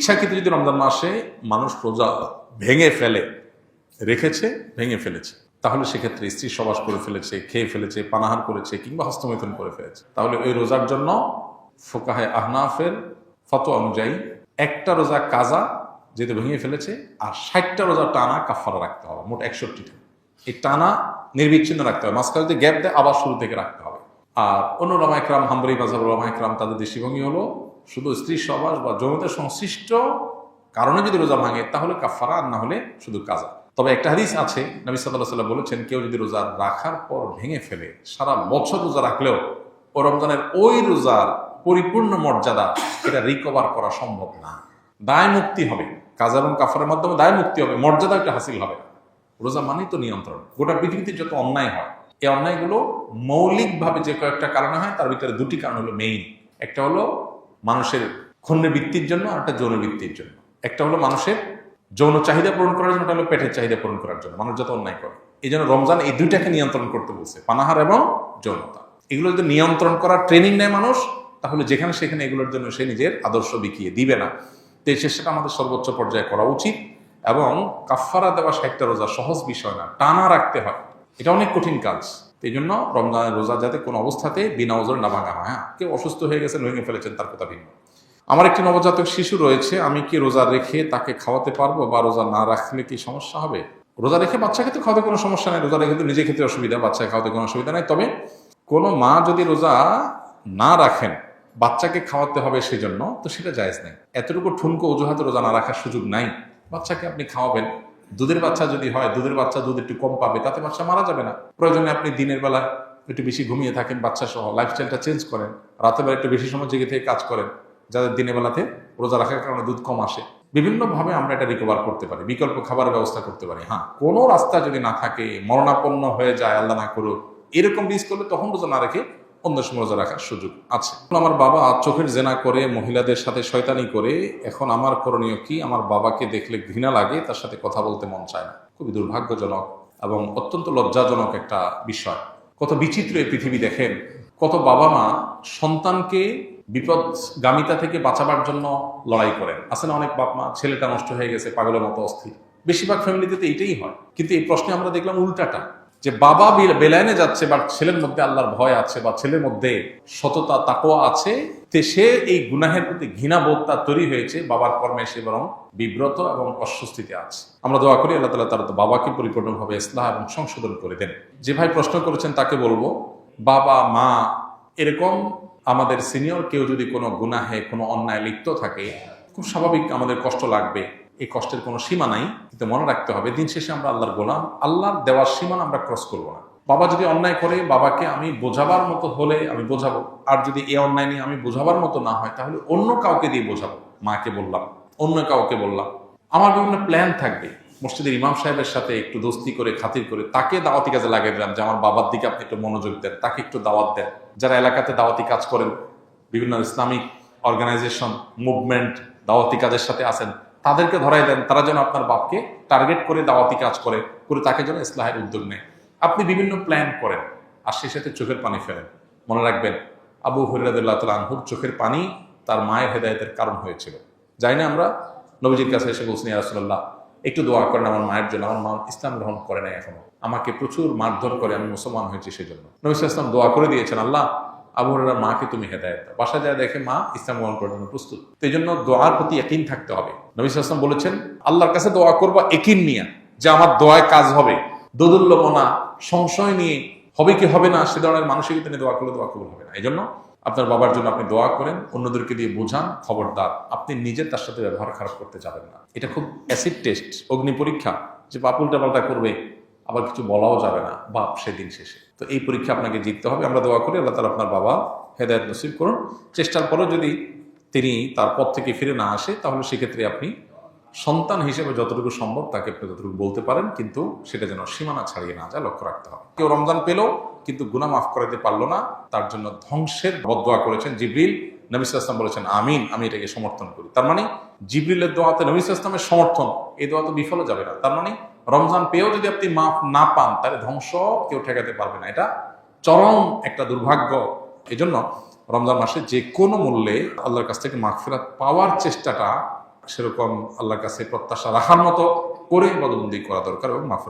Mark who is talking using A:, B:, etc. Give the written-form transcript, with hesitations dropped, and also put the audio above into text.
A: ইচ্ছাকৃত যদি রমজান মাসে মানুষ রোজা ভেঙে ফেলে, রেখেছে ভেঙে ফেলেছে, তাহলে সেক্ষেত্রে স্ত্রী সবাস করে ফেলেছে, খেয়ে ফেলেছে, পানাহার করেছে কিংবা হস্তমৈথুন করে ফেলেছে, তাহলে ওই রোজার জন্য ফুকাহে আহনাফের ফতোয়া অনুযায়ী একটা রোজা কাজা যেহেতু ভেঙে ফেলেছে, আর 60টা রোজা টানা কাফারা রাখতে হবে, মোট 61টা। এই টানা নির্বিচ্ছিন্ন রাখতে হবে, মাঝখানে যদি গ্যাপ দেয় আবার শুরু থেকে রাখতে হবে। আর অন্য ওলামা ইকরাম, হাম্বলী মাযহাবের ওলামা ইকরাম, তাদের দৃষ্টিভঙ্গি হলো শুধু স্ত্রী সহবাস বা যৌনতা সংশ্লিষ্ট কারণে যদি রোজা ভাঙে তাহলে কাফারা, আর না হলে শুধু কাজা। তবে একটা হাদিস আছে, নবী সাল্লাল্লাহু আলাইহি ওয়াসাল্লাম বলেছেন, কেউ যদি রোজা রাখার পর ভেঙে ফেলে, সারা বছর রোজা রাখলেও ও রমজানের ওই রোজার পরিপূর্ণ মর্যাদা এটা রিকভার করা সম্ভব না। দায় মুক্তি হবে, কাজা এবং কাফারের মাধ্যমে দায় মুক্তি হবে, মর্যাদা একটা হাসিল হবে। রোজা মানেই তো নিয়ন্ত্রণ। গোটা পৃথিবীতে যত অন্যায় হয়, এই অন্যায়গুলো মৌলিকভাবে যে কয়েকটা কারণে হয়, তার ভিতরে দুটি কারণ হলো মেইন। একটা হলো মানুষের খণ্ডবৃত্তির জন্য, আর একটা যৌনবৃত্তির জন্য। একটা হলো মানুষের যৌন চাহিদা পূরণ করার জন্য, একটা হলো পেটের চাহিদা পূরণ করার জন্য মানুষ যত অন্যায় করে। এই জন্য রমজান এই দুইটাকে নিয়ন্ত্রণ করতে বলছে, পানাহার এবং যৌনতা। এগুলো যদি নিয়ন্ত্রণ করার ট্রেনিং নেয় মানুষ, তাহলে যেখানে সেখানে এগুলোর জন্য সে নিজের আদর্শ বিকিয়ে দিবে না। তো এই চেষ্টাটা আমাদের সর্বোচ্চ পর্যায়ে করা উচিত। এবং কাফারা দেওয়া 60টা রোজা সহজ বিষয় না, টানা রাখতে হয়, এটা অনেক কঠিন কাজ। এই জন্য রমজানের রোজা যাতে কোনো অবস্থাতে বিনা ওজর না ভাঙা হয়। হ্যাঁ, কেউ অসুস্থ হয়ে গেছেন, ভেঙে ফেলেছেন, তার কথা ভিন্ন। আমার একটি নবজাতক শিশু রয়েছে, আমি কি রোজা রেখে তাকে খাওয়াতে পারবো, বা রোজা না রাখলে কি সমস্যা হবে? রোজা রেখে বাচ্চাকে তো খাওয়াতে কোনো সমস্যা নেই, রোজা রেখে তো নিজে খেতে অসুবিধা, বাচ্চাকে খাওয়াতে কোনো অসুবিধা নেই। তবে কোনো মা যদি রোজা না রাখেন, বাচ্চাকে খাওয়াতে হবে সেজন্য, তো সেটা জায়েজ নেই। এতটুকু ঠুনকো অজুহাতে রোজা না রাখার সুযোগ নাই। বাচ্চাকে আপনি খাওয়াবেন, দুধের বাচ্চা যদি হয়, দুধের বাচ্চা দুধ একটু কম পাবে, তাতে বাচ্চা মারা যাবে না। প্রয়োজনে আপনি দিনের বেলা একটু বেশি ঘুমিয়ে থাকেন বাচ্চা সহ, লাইফস্টাইলটা চেঞ্জ করেন, রাতের বেলা একটু বেশি সময় জেগে থেকে কাজ করেন, যাদের দিনের বেলাতে রোজা রাখার কারণে দুধ কম আসে। বিভিন্নভাবে আমরা এটা রিকভার করতে পারি, বিকল্প খাবারের ব্যবস্থা করতে পারি। হ্যাঁ, কোনো রাস্তা যদি না থাকে, মরণাপন্ন হয়ে যায়, আল্লাহ না করুক, এরকম রিস্ক করলে তখন রোজা না রেখে অন্য সময় রোজা রাখার সুযোগ আছে। আমার বাবা চোখের জেনা করে, মহিলাদের সাথে শয়তানি করে, এখন আমার করণীয় কি? আমার বাবাকে দেখলে ঘৃণা লাগে, তার সাথে কথা বলতে মন চায় না। খুবই দুর্ভাগ্যজনক এবং অত্যন্ত লজ্জাজনক একটা বিষয়। কত বিচিত্র এই পৃথিবী দেখেন, কত বাবা মা সন্তানকে বিপদগামিতা থেকে বাঁচাবার জন্য লড়াই করেন। আসলে অনেক বাপ মা, ছেলেটা নষ্ট হয়ে গেছে, পাগলের মতো অস্থির। বেশিরভাগ ফ্যামিলিতে তো এইটাই হয়। কিন্তু এই প্রশ্নে আমরা দেখলাম উল্টাটা, যে বাবা বেলাইনে যাচ্ছে, বা ছেলের মধ্যে আল্লাহর ভয় আছে, বা ছেলের মধ্যে সততা তাকওয়া আছে, তে সে এই গুনাহের প্রতি ঘৃণাবোধ তার তৈরি হয়েছে, বাবার কর্মে সে বরং বিব্রত এবং অস্বস্তিতে আছে। আমরা দোয়া করি আল্লাহ তাআলা তার বাবাকে পরিপূর্ণভাবে ইসলাহ এবং সংশোধন করে দেন। যে ভাই প্রশ্ন করেছেন তাকে বলবো, বাবা মা এরকম আমাদের সিনিয়র কেউ যদি কোনো গুনাহে, কোনো অন্যায় লিপ্ত থাকে, খুব স্বাভাবিক আমাদের কষ্ট লাগবে। এই কষ্টের কোনো সীমা নাই, কিন্তু মনে রাখতে হবে দিন শেষে আমরা আল্লাহর গোলাম, আল্লাহর দেওয়ার সীমানা আমরা ক্রস করবো না। বাবা যদি অন্যায় করে, বাবাকে আমি বোঝাবার মতো হলে আমি বোঝাবো, আর যদি এই অন্যায় নিয়ে আমি বোঝাবার মতো না হয়, তাহলে অন্য কাউকে দিয়ে বোঝাবো। মাকে বললাম, অন্য কাউকে বললাম। আমার বিভিন্ন প্ল্যান থাকবে, মসজিদের ইমাম সাহেবের সাথে একটু দোস্তি করে, খাতির করে তাকে দাওয়াতি কাজে লাগিয়ে দিলাম, যে আমার বাবার দিকে আপনি একটু মনোযোগ দেন, তাকে একটু দাওয়াত দেন। যারা এলাকাতে দাওয়াতি কাজ করেন, বিভিন্ন ইসলামিক অর্গানাইজেশন, মুভমেন্ট, দাওয়াতি কাজের সাথে আছেন, তাদেরকে ধরাই দেন, তারা যেন আপনার বাপকে টার্গেট করে দাওয়াতি কাজ করে তাকে যেন ইসলাহের উদ্যোগ নেয়। আপনি বিভিন্ন প্ল্যান করেন, আর সেই সাথে চোখের পানি ফেলেন। মনে রাখবেন, আবু হুরায়রা রাদিয়াল্লাহু তাআলা আনহুর চোখের পানি তার মায়ের হেদায়েতের কারণ হয়েছিল। যাই না আমরা নবীজির কাছে এসে বলছেন, ইয়া রাসূলুল্লাহ একটু দোয়া করেন আমার মায়ের জন্য, আমার মা ইসলাম গ্রহণ করে নাই এখনো, আমাকে প্রচুর মারধর করে, আমি মুসলমান হয়েছি সেজন্য। নবী সাল্লাল্লাহু আলাইহি ওয়াসাল্লাম দোয়া করে দিয়েছেন, আল্লাহ আবু হুরায়রার মাকে তুমি হেদায়েত দাও। বাসায় যায় দেখে মা ইসলাম গ্রহণ করার জন্য প্রস্তুত। তো এই জন্য দোয়ার প্রতি ইয়াকিন থাকতে হবে। নবী সাল্লাল্লাহু আলাইহি ওয়াসাল্লাম বলেছেন, আল্লাহর কাছে দোয়া করবা ইয়াকিন নিয়ে, যে আমার দোয়ায় কাজ হবে। দোদুল্যমনা, সংশয় নিয়ে হবে কি হবে না, সে ধরনের মানসিকতা নিয়ে দোয়া করলে দোয়া কবুল হবে না। এই জন্য আপনার বাবার জন্য আপনি দোয়া করেন, অন্যদেরকে দিয়ে বোঝান, খবরদার আপনি নিজের তার সাথে ব্যবহার খারাপ করতে যাবেন না। এটা খুব অ্যাসিড টেস্ট, অগ্নি পরীক্ষা, যে বাপ উল্টা পাল্টা করবে, আবার কিছু বলাও যাবে না বাপ সেদিন শেষে। তো এই পরীক্ষা আপনাকে জিততে হবে। আমরা দোয়া করি আল্লাহ তাআলা আপনার বাবা হেদায়েত নসিব করুন। চেষ্টার পরেও যদি তিনি তার পথ থেকে ফিরে না আসে, তাহলে সেক্ষেত্রে আপনি সন্তান হিসেবে যতটুকু সম্ভব তাকে আপনি ততটুকু বলতে পারেন, কিন্তু সেটা যেন সীমানা ছাড়িয়ে না যায়, লক্ষ্য রাখতে হবে। কেউ রমজান পেল কিন্তু গুনাহ মাফ করাতে পারলো না, তার জন্য ধ্বংসের বদদোয়া করেছেন জিবরিল। নবী সাল্লাল্লাহু আলাইহি ওয়াসাল্লাম বলেছেন আমিন, আমি এটাকে সমর্থন করি। তার মানে জিবরিলের দোয়াতে নবী সাল্লাল্লাহু আলাইহি ওয়াসাল্লামের সমর্থন, এই দোয়া তো বিফলে যাবে না। তার মানে রমজান পেয়েও যদি আপনি মাফ না পান, তাহলে ধ্বংস কেউ ঠেকাতে পারবে না। এটা চরম একটা দুর্ভাগ্য। এই জন্য রমজান মাসে যে কোনো মূল্যে আল্লাহর কাছ থেকে মাগফিরাত পাওয়ার চেষ্টাটা সেরকম আল্লাহর কাছে প্রত্যাশা রাখার মতো করে ইবাদতবন্দি করা দরকার এবং মাফরাত